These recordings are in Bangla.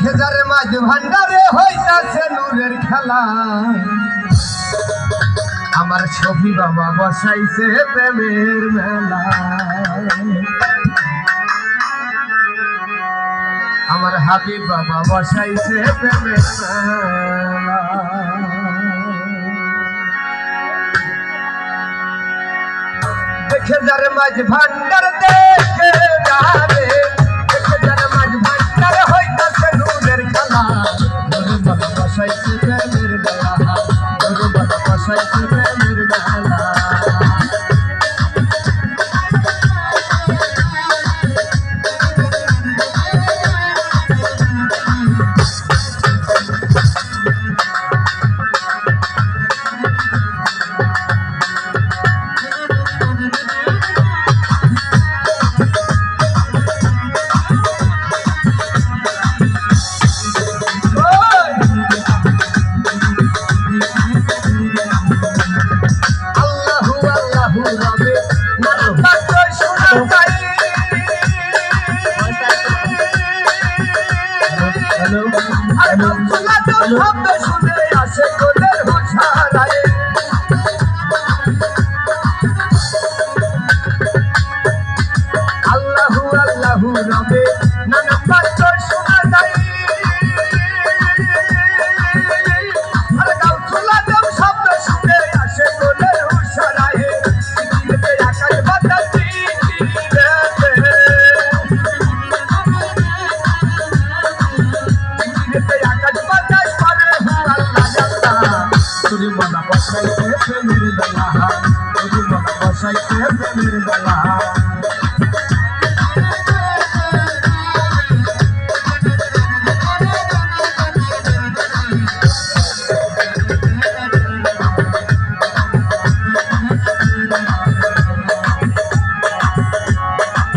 খেজারে মাঝ ভান্ডারে হইতাছে নূরের খেলা আমার ছবি বাবা বসাইছে প্রেমের মেলা আমার হাবিব বাবা বসাইছে প্রেমের মেলা দেখে যারে মাঝ ভান্ডার দেখে যারে দেখে যারে মাঝ ভান্ডার হইতাছে নূরের খেলা নূর বাবা বসাইছে প্রেমের মেলা নূর বাবা বসাইছে প্রেমের মেলা শব্দ শুনে আসে কোলের হুঁশারায় আল্লাহু আল্লাহু রবে নানা পাত্র শোনা যায় আর গাউসুল্লাহ দেব শব্দ শুনে আসে কোলের হুঁশারায় আকাশ বাতাস তুই মনা বসাইছে প্রেমের বেলা তুই মনা বসাইছে প্রেমের বেলা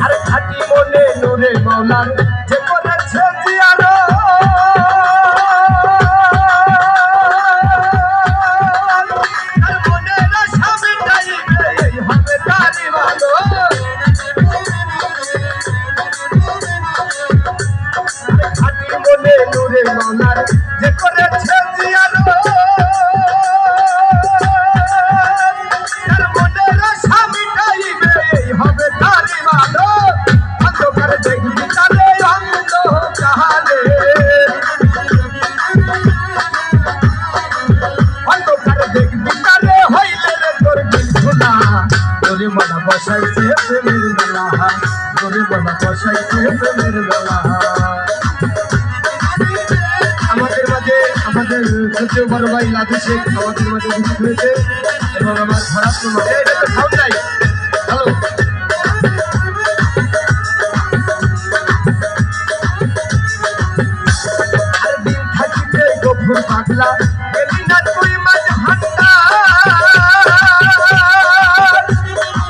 আরে খাটি মনে নূরে মৌলার যে করেছে জিয়ারো নূরে মৌলার যে করেছে জিয়ারো তার মনের আশা মিটাইবে হবে তারি ভালো অন্ধকার দেখবি তারে অন্ধকারে অন্ধকার দেখবি তারে হইলে রে তোর দিল খোলা তোরে মনা বসাইছে প্রেমের মেলা তোরে মনা বসাইছে প্রেমের মেলা আমাদের মাঝে আমাদের সবচেয়ে বড় ভাই লাদু শেখ আমাদের মাঝে উপস্থিত হয়েছে এবং আমার খারাপ কোনো সাউন্ড নাই হ্যালো আর দিন থাকিতে গভীর পাগলা গেলি না তুই মাঝ ভান্ডার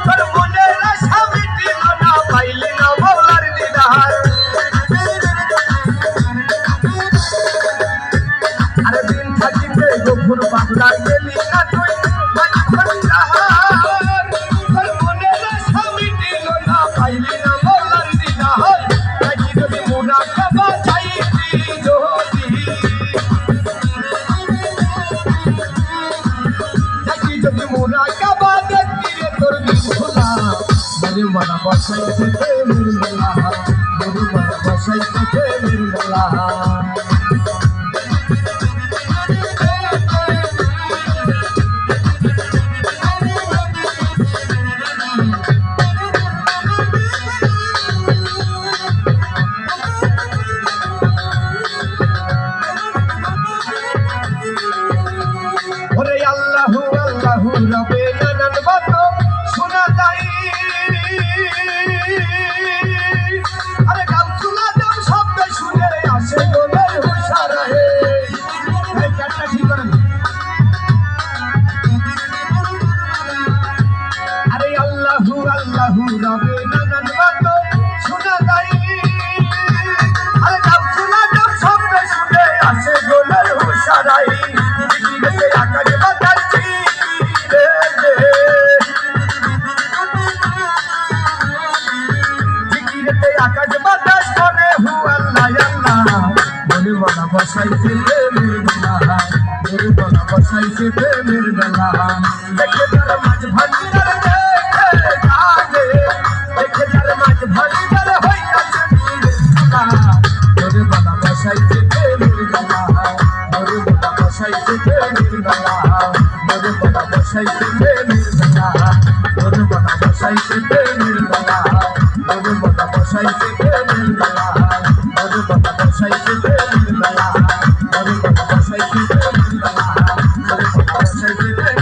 তোর মনের আশা মিটিল না পাইলি না মৌলার দিদার আরে দিন থাকিতে গভীর পাগলা গেলি না তুই মাঝ ভান্ডার তোর মনের আশা মিটিল না পাইলি না মৌলার দিদার নাকি যদি মুরাকাবা চাইতি যদি নাকি যদি মুরাকাবা দেখতি রে তোর দিল খোলা বলে মনা বসাইছে প্রেমের মেলা বলে মনা বসাইছে প্রেমের মেলা ওরে আল্লাহু আল্লাহু রবে নানান বাত শোনা যায় আরে গাউসুল্লাহ দেব শব্দ শুনে আসে গোলের বসাইছে প্রেমের বেলা তোর বলা বসাইছে প্রেমের বেলা দেখে যার মাঝ ভান্ডার দেখে জানে দেখে যার মাঝ ভান্ডার হইয়াছে তোর বলা বসাইছে প্রেমের বেলা তোর বলা বসাইছে প্রেমের বেলা তোর বলা বসাইছে প্রেমের বেলা তোর বলা বসাইছে প্রেমের বেলা তোর বলা বসাইছে প্রেমের বেলা তোর বলা বসাইছে প্রেমের বেলা তোর বলা বসাইছে প্রেমের বেলা তোর বলা বসাইছে